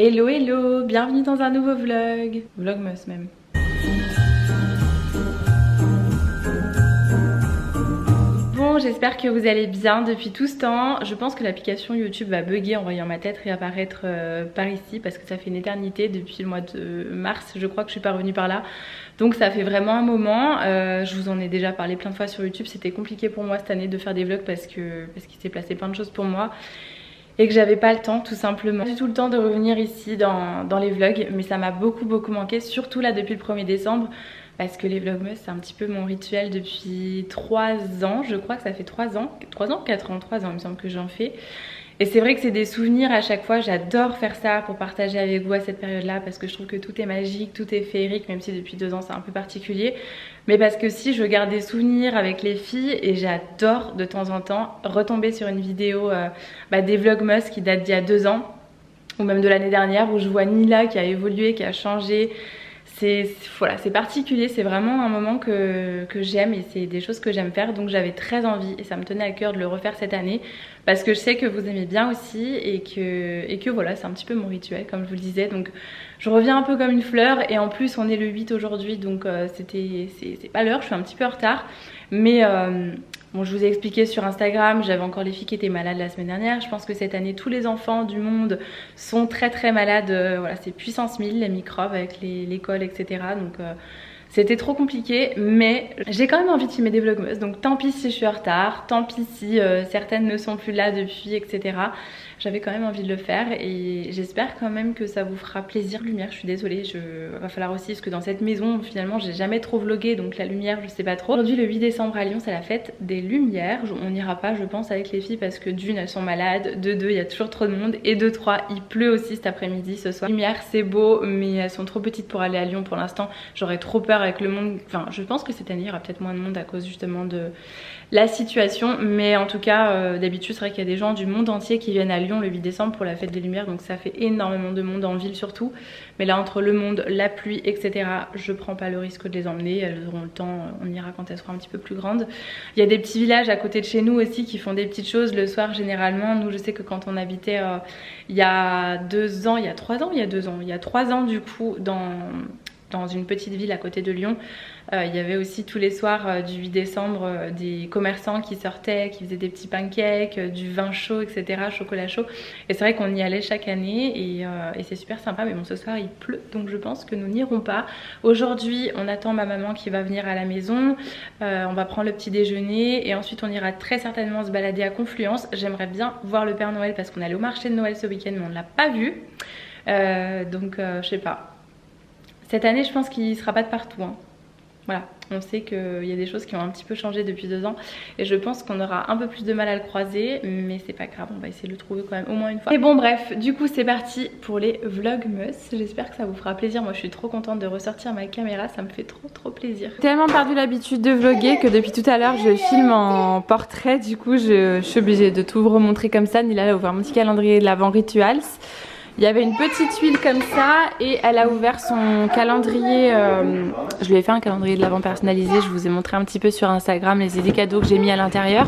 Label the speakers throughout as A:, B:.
A: Hello hello, bienvenue dans un nouveau vlog, vlogmas même. Bon, j'espère que vous allez bien depuis tout ce temps. Je pense que l'application YouTube va bugger en voyant ma tête réapparaître par ici parce que ça fait une éternité depuis le mois de mars, je crois que je suis pas revenue par là. Donc ça fait vraiment un moment, je vous en ai déjà parlé plein de fois sur YouTube, c'était compliqué pour moi cette année de faire des vlogs parce qu'il s'est passé plein de choses pour moi. Et que j'avais pas le temps tout simplement. J'ai tout le temps de revenir ici dans les vlogs, mais ça m'a beaucoup manqué, surtout là depuis le 1er décembre, parce que les vlogmas c'est un petit peu mon rituel depuis 3 ans, je crois que ça fait 3 ans, 4 ans il me semble que j'en fais. Et c'est vrai que c'est des souvenirs à chaque fois, j'adore faire ça pour partager avec vous à cette période-là parce que je trouve que tout est magique, tout est féerique, même si depuis 2 ans c'est un peu particulier. Mais parce que si je garde des souvenirs avec les filles et j'adore de temps en temps retomber sur une vidéo des vlogmas qui datent d'il y a 2 ans ou même de l'année dernière où je vois Nila qui a évolué, qui a changé. Voilà, c'est particulier, c'est vraiment un moment que j'aime et c'est des choses que j'aime faire, donc j'avais très envie et ça me tenait à cœur de le refaire cette année parce que je sais que vous aimez bien aussi et que voilà, c'est un petit peu mon rituel comme je vous le disais, donc je reviens un peu comme une fleur et en plus on est le 8 aujourd'hui, donc c'est pas l'heure, je suis un petit peu en retard, mais bon, je vous ai expliqué sur Instagram, j'avais encore les filles qui étaient malades la semaine dernière. Je pense que cette année, tous les enfants du monde sont très malades. Voilà, c'est puissance 1000 les microbes avec l'école, etc. Donc c'était trop compliqué, mais j'ai quand même envie de filmer des vlogmas. Donc tant pis si je suis en retard, tant pis si certaines ne sont plus là depuis, etc. J'avais quand même envie de le faire et j'espère quand même que ça vous fera plaisir. Lumière, je suis désolée, va falloir aussi, parce que dans cette maison, finalement, j'ai jamais trop vlogué, donc la lumière, je sais pas trop. Aujourd'hui, le 8 décembre à Lyon, c'est la fête des lumières. On n'ira pas, je pense, avec les filles parce que d'une, elles sont malades, de deux, il y a toujours trop de monde, et de trois, il pleut aussi cet après-midi, ce soir. Les lumières, c'est beau, mais elles sont trop petites pour aller à Lyon pour l'instant. J'aurais trop peur avec le monde. Enfin, je pense que cette année, il y aura peut-être moins de monde à cause justement de la situation, mais en tout cas d'habitude c'est vrai qu'il y a des gens du monde entier qui viennent à Lyon le 8 décembre pour la fête des lumières, donc ça fait énormément de monde en ville surtout, mais là entre le monde, la pluie, etc., je prends pas le risque de les emmener, elles auront le temps, on ira quand elles seront un petit peu plus grandes. Il y a des petits villages à côté de chez nous aussi qui font des petites choses le soir généralement. Nous, je sais que quand on habitait il y a 2 ans, il y a 3 ans, il y a 3 ans du coup dans une petite ville à côté de Lyon, il y avait aussi tous les soirs du 8 décembre des commerçants qui sortaient, qui faisaient des petits pancakes, du vin chaud, etc., chocolat chaud. Et c'est vrai qu'on y allait chaque année et c'est super sympa. Mais bon, ce soir il pleut, donc je pense que nous n'irons pas. Aujourd'hui, on attend ma maman qui va venir à la maison. On va prendre le petit déjeuner et ensuite on ira très certainement se balader à Confluence. J'aimerais bien voir le Père Noël parce qu'on allait au marché de Noël ce week-end, mais on ne l'a pas vu. Donc je sais pas. Cette année, je pense qu'il sera pas de partout, hein. Voilà, on sait qu'il y a des choses qui ont un petit peu changé depuis 2 ans et je pense qu'on aura un peu plus de mal à le croiser, mais c'est pas grave, on va essayer de le trouver quand même au moins une fois. Et bon bref, du coup c'est parti pour les vlogmas. J'espère que ça vous fera plaisir. Moi je suis trop contente de ressortir ma caméra, ça me fait trop plaisir. J'ai tellement perdu l'habitude de vlogger que depuis tout à l'heure je filme en portrait, du coup je suis obligée de tout vous remontrer comme ça. Nila a ouvert mon petit calendrier de l'Avent Rituals. Il y avait une petite huile comme ça et elle a ouvert son calendrier, je lui ai fait un calendrier de l'Avent personnalisé, je vous ai montré un petit peu sur Instagram les idées cadeaux que j'ai mis à l'intérieur.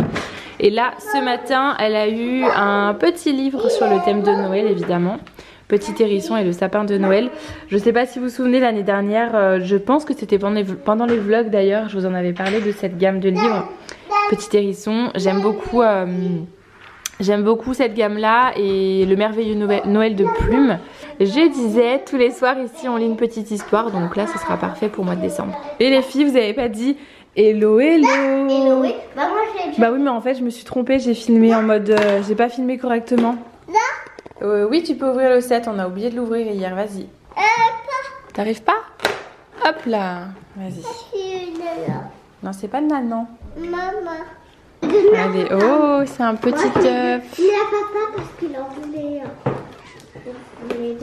A: Et là ce matin elle a eu un petit livre sur le thème de Noël évidemment, Petit Hérisson et le sapin de Noël. Je sais pas si vous vous souvenez l'année dernière, je pense que c'était pendant les vlogs d'ailleurs, je vous en avais parlé de cette gamme de livres, Petit Hérisson, J'aime beaucoup cette gamme là et le merveilleux Noël de Plume. Je disais, tous les soirs ici on lit une petite histoire, donc là ce sera parfait pour le mois de décembre. Et les filles, vous avez pas dit hello hello?
B: Hello, oui. Bah moi j'ai...
A: Bah oui, mais en fait je me suis trompée, j'ai filmé en mode... j'ai pas filmé correctement.
B: Là
A: oui, tu peux ouvrir le 7, on a oublié de l'ouvrir hier, vas-y. T'arrives pas? Hop là, vas-y. Non, c'est pas de nanan.
B: Maman.
A: Allez, oh, c'est un petit œuf.
B: Il a papa parce qu'il en voulait les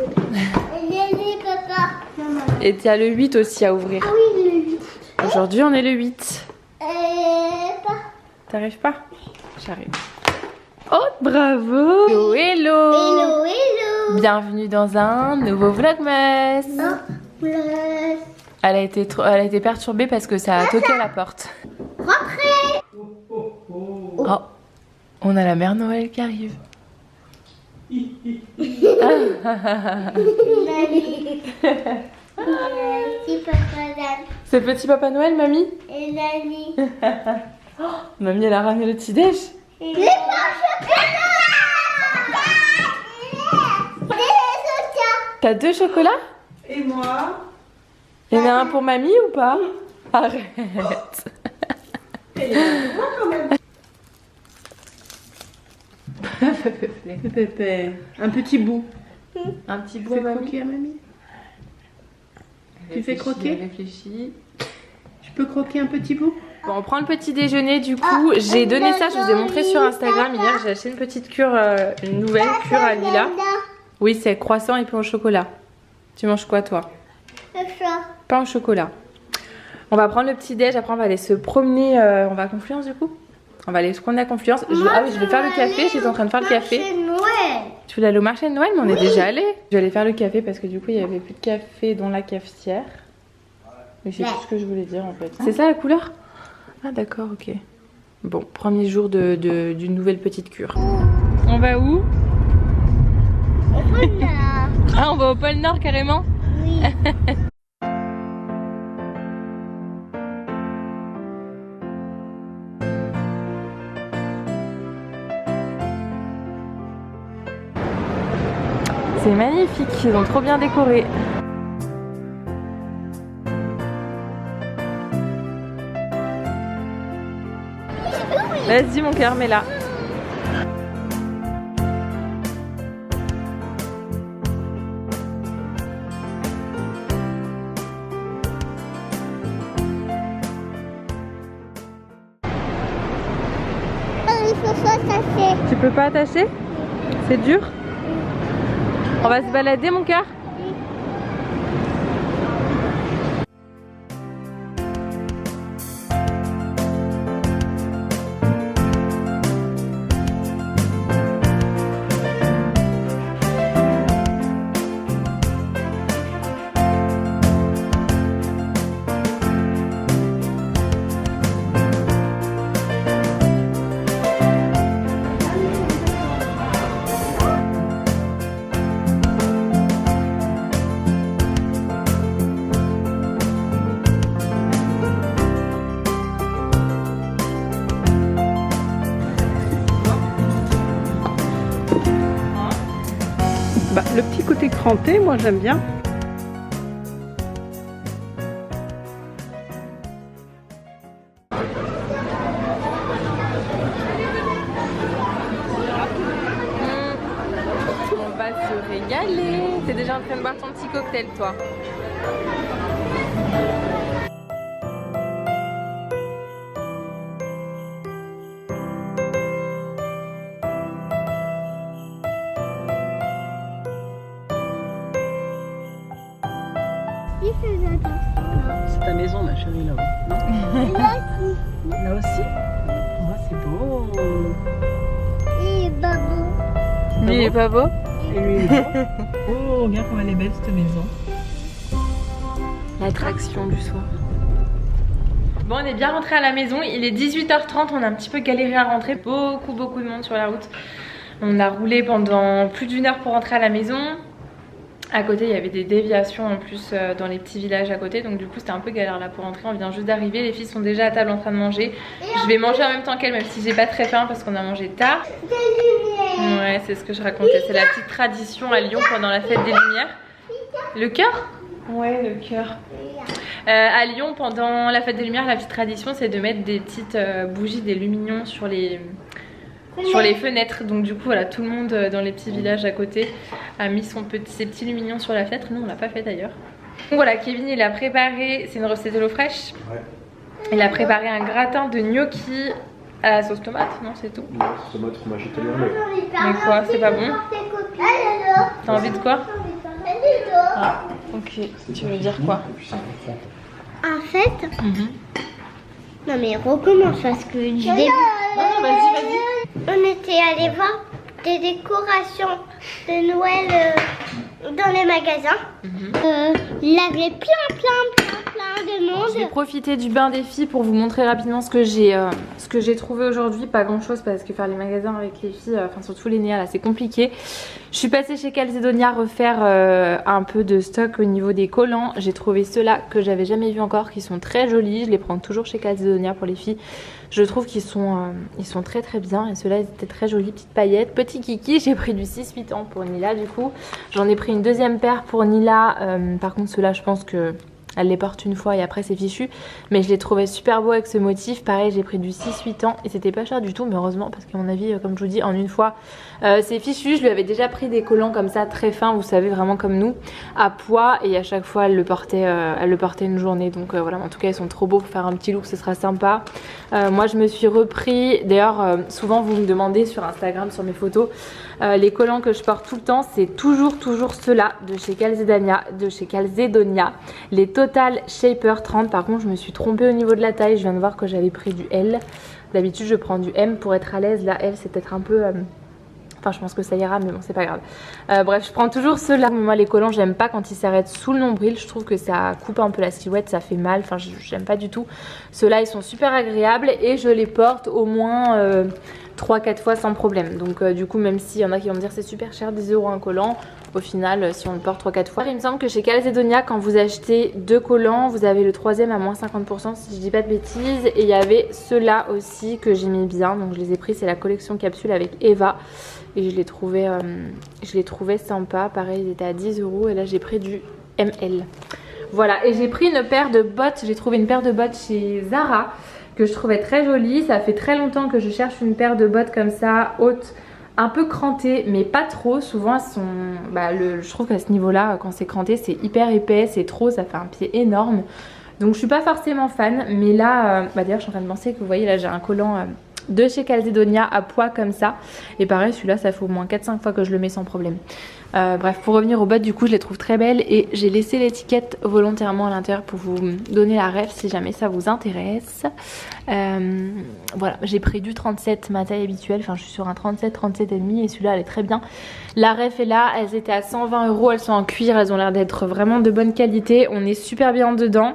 B: papa. Maman.
A: Et tu as le 8 aussi à ouvrir.
B: Ah oui, le 8.
A: Aujourd'hui, on est le 8.
B: Pas.
A: T'arrives pas? J'arrive. Oh, bravo! Hello, hello!
B: Hello, hello!
A: Bienvenue dans un nouveau vlogmas. Elle a été perturbée parce que ça a toqué à la porte.
B: Rentrez!
A: Oh, on a la mère Noël qui arrive.
B: Petit Papa Noël.
A: C'est petit Papa Noël, mamie?
B: Et Nani.
A: Mamie, elle a ramené le petit déj.
B: Les chocolat.
A: T'as 2 chocolats?
C: Et moi?
A: Il y en a un pour mamie ou pas? Arrête.
C: Pépé, un petit bout.
A: Un petit
C: Tu
A: bout
C: fais
A: à mamie.
C: croquer à mamie? Tu fais croquer?
A: Réfléchis.
C: Tu peux croquer un petit bout?
A: Bon, on prend le petit déjeuner du coup. J'ai donné ça, je vous ai montré sur Instagram hier. J'ai acheté une petite cure, une nouvelle cure à Lila. Oui, c'est croissant et pain au chocolat. Tu manges quoi toi? Pain au chocolat. On va prendre le petit déj, après on va aller se promener. On va à Confluence du coup? On va aller se promener à Confluence. Ah oui, je vais faire le café, j'étais en train de faire le café. Tu voulais aller au marché de Noël, mais on est déjà allé. Je vais aller faire le café parce que du coup il y avait plus de café dans la cafetière. Mais c'est tout ce que je voulais dire en fait. C'est ça la couleur? Ah d'accord, ok. Bon, premier jour d'une nouvelle petite cure. On va où? Ah, on va au pôle Nord carrément?
B: Oui.
A: C'est magnifique, ils ont trop bien décoré. Vas-y mon cœur, mets là.
B: Il faut s'attacher.
A: Tu peux pas attacher? C'est dur? On va se balader mon cœur?
C: Bah, le petit côté cranté, moi j'aime bien.
A: On va se régaler. T'es déjà en train de boire ton petit cocktail toi?
B: Il fait attention.
C: C'est ta maison ma chérie là-haut.
B: Là aussi.
C: Là aussi? Oh, c'est beau.
B: Il est babou.
A: Lui il est pas beau?
C: Et lui il est beau. Oh, regarde comme elle est belle cette maison.
A: L'attraction du soir. Bon, on est bien rentré à la maison, il est 18h30, on a un petit peu galéré à rentrer, beaucoup de monde sur la route. On a roulé pendant plus d'1 heure pour rentrer à la maison. À côté il y avait des déviations en plus dans les petits villages à côté, donc du coup c'était un peu galère là pour rentrer. On vient juste d'arriver, les filles sont déjà à table en train de manger. Je vais manger en même temps qu'elles, même si j'ai pas très faim parce qu'on a mangé tard. Ouais, c'est ce que je racontais, c'est la petite tradition à Lyon pendant la fête des Lumières. Le cœur? Ouais, le cœur. À Lyon pendant la fête des Lumières, la petite tradition c'est de mettre des petites bougies, des lumignons sur les fenêtres. Donc du coup voilà, tout le monde dans les petits villages à côté a mis ses petits lumignons sur la fenêtre. Nous on l'a pas fait d'ailleurs. Donc voilà, Kevin il a préparé, c'est une recette de l'eau fraîche.
D: Ouais.
A: Il a préparé un gratin de gnocchi à la sauce tomate, non c'est tout?
D: Non, tomate, fromage italien, mais...
A: Mais quoi, c'est pas bon? T'as envie de quoi? Ah, ok, tu veux dire quoi?
D: Et puis ça comprend.
B: En fait, non mais recommence parce que du début.
A: Non, vas-y.
B: On était allé voir des décorations de Noël dans les magasins. Il y avait plein plein de monde.
A: Je vais profiter du bain des filles pour vous montrer rapidement ce que j'ai trouvé aujourd'hui. Pas grand chose parce que faire les magasins avec les filles, enfin surtout les Néa là, c'est compliqué. Je suis passée chez Calzedonia refaire un peu de stock au niveau des collants. J'ai trouvé ceux-là que j'avais jamais vu encore, qui sont très jolis. Je les prends toujours chez Calzedonia pour les filles. Je trouve qu'ils sont très très bien. Et ceux-là ils étaient très jolis, petites paillettes. Petit kiki, j'ai pris du 6-8 ans pour Nila du coup. J'en ai pris une deuxième paire pour Nila. Par contre ceux-là je pense que elle les porte une fois et après c'est fichu. Mais je les trouvais super beaux avec ce motif. Pareil, j'ai pris du 6-8 ans et c'était pas cher du tout, mais heureusement parce qu'à mon avis, comme je vous dis, en une fois c'est fichu. Je lui avais déjà pris des collants comme ça très fins, vous savez, vraiment comme nous, à poids, et à chaque fois elle le portait une journée. Donc voilà, en tout cas ils sont trop beaux pour faire un petit look, ce sera sympa. Moi je me suis repris, d'ailleurs souvent vous me demandez sur Instagram, sur mes photos, les collants que je porte tout le temps, c'est toujours ceux-là de chez Calzedonia, les Total Shaper 30. Par contre je me suis trompée au niveau de la taille, je viens de voir que j'avais pris du L. D'habitude je prends du M pour être à l'aise, là L c'est peut-être un peu... Enfin je pense que ça ira, mais bon c'est pas grave. Bref, je prends toujours ceux-là. Moi les collants j'aime pas quand ils s'arrêtent sous le nombril, je trouve que ça coupe un peu la silhouette, ça fait mal, enfin j'aime pas du tout. Ceux-là ils sont super agréables et je les porte au moins 3-4 fois sans problème. Donc du coup, même s'il y en a qui vont me dire c'est super cher, 10 € un collant, au final si on le porte 3-4 fois. Il me semble que chez Calzedonia, quand vous achetez 2 collants, vous avez le troisième à moins 50% si je dis pas de bêtises. Et il y avait ceux-là aussi que j'ai mis bien, donc je les ai pris, c'est la collection capsule avec Eva. Et je les trouvais sympa, pareil ils étaient à 10 € et là j'ai pris du ML. Voilà, et j'ai pris une paire de bottes, j'ai trouvé une paire de bottes chez Zara que je trouvais très jolie. Ça fait très longtemps que je cherche une paire de bottes comme ça, hautes, un peu crantées, mais pas trop. Souvent elles sont, je trouve qu'à ce niveau là, quand c'est cranté c'est hyper épais, c'est trop, ça fait un pied énorme. Donc je suis pas forcément fan, mais là, d'ailleurs je suis en train de penser que vous voyez là j'ai un collant de chez Calzedonia à poids comme ça. Et pareil celui-là ça fait au moins 4-5 fois que je le mets sans problème. Bref, pour revenir aux bottes du coup je les trouve très belles et j'ai laissé l'étiquette volontairement à l'intérieur pour vous donner la ref si jamais ça vous intéresse. Voilà, j'ai pris du 37, ma taille habituelle, enfin je suis sur un 37,5 et celui-là elle est très bien. La ref est là, elles étaient à 120 €, elles sont en cuir, elles ont l'air d'être vraiment de bonne qualité, on est super bien dedans.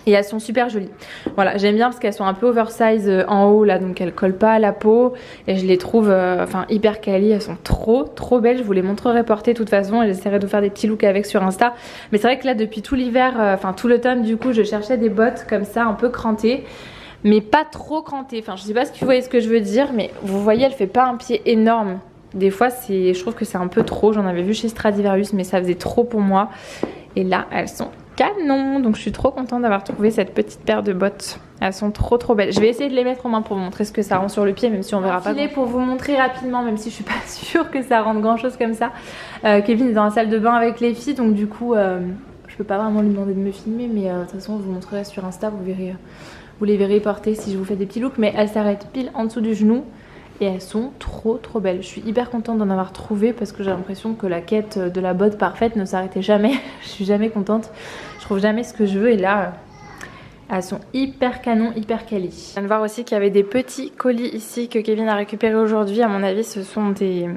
A: Et elles sont super jolies. Voilà, j'aime bien parce qu'elles sont un peu oversize en haut là, donc elles collent pas à la peau. Et je les trouve hyper quali, elles sont trop belles. Je vous les montrerai portées de toute façon et j'essaierai de vous faire des petits looks avec sur Insta. Mais c'est vrai que là depuis tout l'hiver, tout l'automne du coup, je cherchais des bottes comme ça un peu crantées. Mais pas trop crantées, enfin je sais pas si vous voyez ce que je veux dire, mais vous voyez elle fait pas un pied énorme. Des fois je trouve que c'est un peu trop, j'en avais vu chez Stradivarius mais ça faisait trop pour moi. Et là elles sont canon, donc je suis trop contente d'avoir trouvé cette petite paire de bottes. Elles sont trop belles. Je vais essayer de les mettre en main pour vous montrer ce que ça rend sur le pied, même si on verra pas. Pour vous montrer rapidement, même si je suis pas sûre que ça rende grand chose comme ça. Kevin est dans la salle de bain avec les filles, donc du coup je peux pas vraiment lui demander de me filmer, mais de toute façon je vous montrerai sur Insta, vous les verrez porter si je vous fais des petits looks. Mais elles s'arrêtent pile en dessous du genou. Et elles sont trop belles. Je suis hyper contente d'en avoir trouvé parce que j'ai l'impression que la quête de la botte parfaite ne s'arrêtait jamais. Je suis jamais contente. Je trouve jamais ce que je veux et là, elles sont hyper canon, hyper quali. Je viens de voir aussi qu'il y avait des petits colis ici que Kevin a récupéré aujourd'hui. À mon avis, ce sont des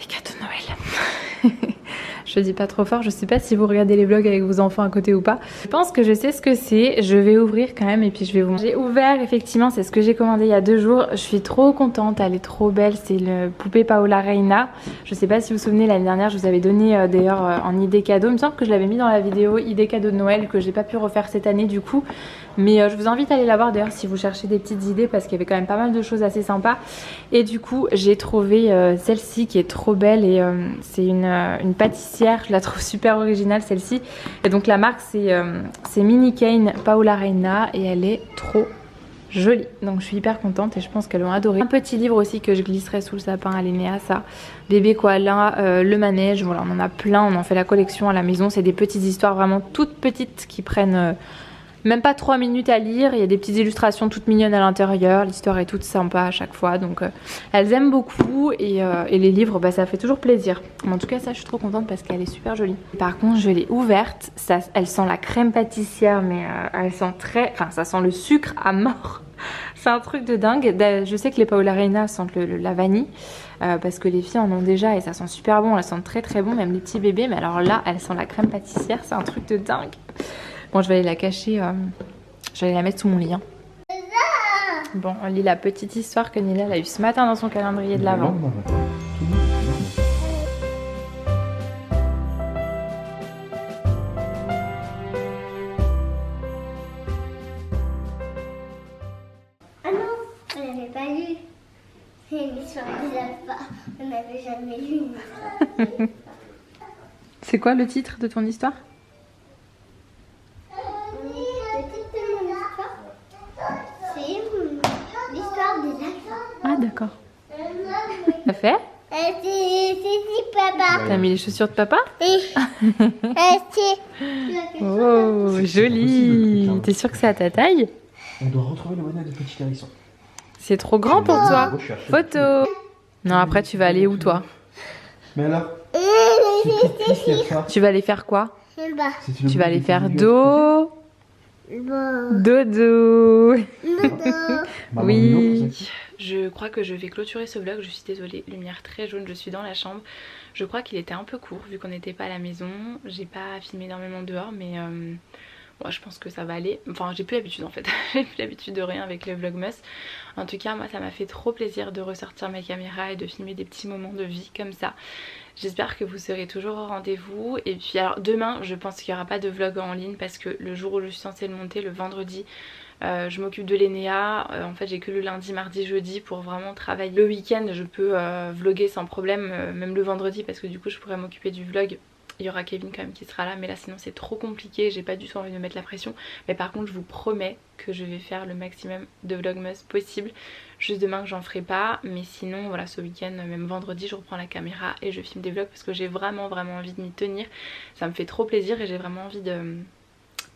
A: cadeaux de Noël. Je dis pas trop fort, je sais pas si vous regardez les vlogs avec vos enfants à côté ou pas. Je pense que je sais ce que c'est, je vais ouvrir quand même et puis je vais vous montrer. J'ai ouvert effectivement, c'est ce que j'ai commandé il y a 2 jours. Je suis trop contente, elle est trop belle, c'est le poupée Paola Reina. Je sais pas si vous vous souvenez, l'année dernière je vous avais donné d'ailleurs en idée cadeau. Il me semble que je l'avais mis dans la vidéo idée cadeau de Noël que j'ai pas pu refaire cette année du coup. Mais je vous invite à aller la voir d'ailleurs si vous cherchez des petites idées parce qu'il y avait quand même pas mal de choses assez sympas. Et du coup j'ai trouvé celle-ci qui est trop belle et c'est une pâtissière, je la trouve super originale celle-ci. Et donc la marque c'est Mini Cane Paola Reina et elle est trop jolie. Donc je suis hyper contente et je pense qu'elles vont adorer. Un petit livre aussi que je glisserai sous le sapin à Lénéa, ça. Bébé koala, le manège, voilà on en a plein, on en fait la collection à la maison. C'est des petites histoires vraiment toutes petites qui prennent... même pas 3 minutes à lire, il y a des petites illustrations toutes mignonnes à l'intérieur, l'histoire est toute sympa à chaque fois, donc elles aiment beaucoup et les livres ça fait toujours plaisir. Mais en tout cas ça je suis trop contente parce qu'elle est super jolie. Par contre je l'ai ouverte, elle sent la crème pâtissière mais elle sent ça sent le sucre à mort. C'est un truc de dingue. Je sais que les Paola Reina sentent la vanille parce que les filles en ont déjà et ça sent super bon. Elles sentent très très bon, même les petits bébés. Mais alors là, elles sentent la crème pâtissière. C'est un truc de dingue. Bon, je vais aller la cacher. Je vais aller la mettre sous mon lit. Hein. Bon, on lit la petite histoire que Nila a eue ce matin dans son calendrier de l'Avent.
B: C'est une histoire des alphas. On n'avait jamais lu une histoire.
A: C'est quoi le titre de ton histoire?
B: Le titre de mon histoire, c'est l'histoire des alphas.
A: Ah d'accord. T'as fait?
B: C'est papa.
A: T'as mis les chaussures de papa?
B: Oui.
A: Oh, joli. T'es sûre que c'est à ta taille?
D: On doit retrouver le bonnet de petit hérisson.
A: C'est trop grand pour toi. Photo. Non, après tu vas aller où toi?
D: Mais alors,
A: Tu vas aller faire quoi? Tu vas aller faire
B: Dodo.
A: dodo. Oui. Je crois que je vais clôturer ce vlog. Je suis désolée, lumière très jaune, je suis dans la chambre. Je crois qu'il était un peu court vu qu'on n'était pas à la maison. J'ai pas filmé énormément dehors, mais moi je pense que ça va aller. Enfin, j'ai plus l'habitude en fait. J'ai plus l'habitude de rien avec le vlogmas. En tout cas, moi ça m'a fait trop plaisir de ressortir ma caméra et de filmer des petits moments de vie comme ça. J'espère que vous serez toujours au rendez-vous. Et puis alors demain, je pense qu'il n'y aura pas de vlog en ligne parce que le jour où je suis censée le monter, le vendredi, je m'occupe de l'Enea. En fait j'ai que le lundi, mardi, jeudi pour vraiment travailler. Le week-end je peux vlogger sans problème, même le vendredi, parce que du coup je pourrais m'occuper du vlog. Il y aura Kevin quand même qui sera là, mais là sinon c'est trop compliqué, j'ai pas du tout envie de me mettre la pression. Mais par contre je vous promets que je vais faire le maximum de vlogmas possible. Juste demain que j'en ferai pas, mais sinon voilà, ce week-end, même vendredi, je reprends la caméra et je filme des vlogs parce que j'ai vraiment envie de m'y tenir. Ça me fait trop plaisir et j'ai vraiment envie de...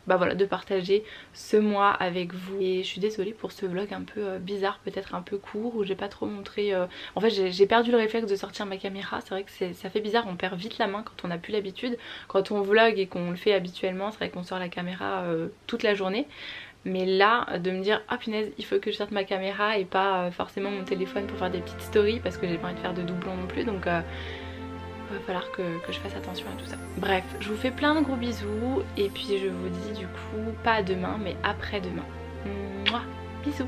A: bah voilà, de partager ce mois avec vous. Et je suis désolée pour ce vlog un peu bizarre, peut-être un peu court, où j'ai pas trop montré... En fait j'ai perdu le réflexe de sortir ma caméra. C'est vrai que ça fait bizarre, on perd vite la main quand on n'a plus l'habitude. Quand on vlog et qu'on le fait habituellement, c'est vrai qu'on sort la caméra toute la journée. Mais là, de me dire, ah punaise, il faut que je sorte ma caméra et pas forcément mon téléphone pour faire des petites stories, parce que j'ai pas envie de faire de doublons non plus, donc... va falloir que je fasse attention à tout ça. Bref, je vous fais plein de gros bisous et puis je vous dis du coup pas demain mais après-demain. Mouah, bisous.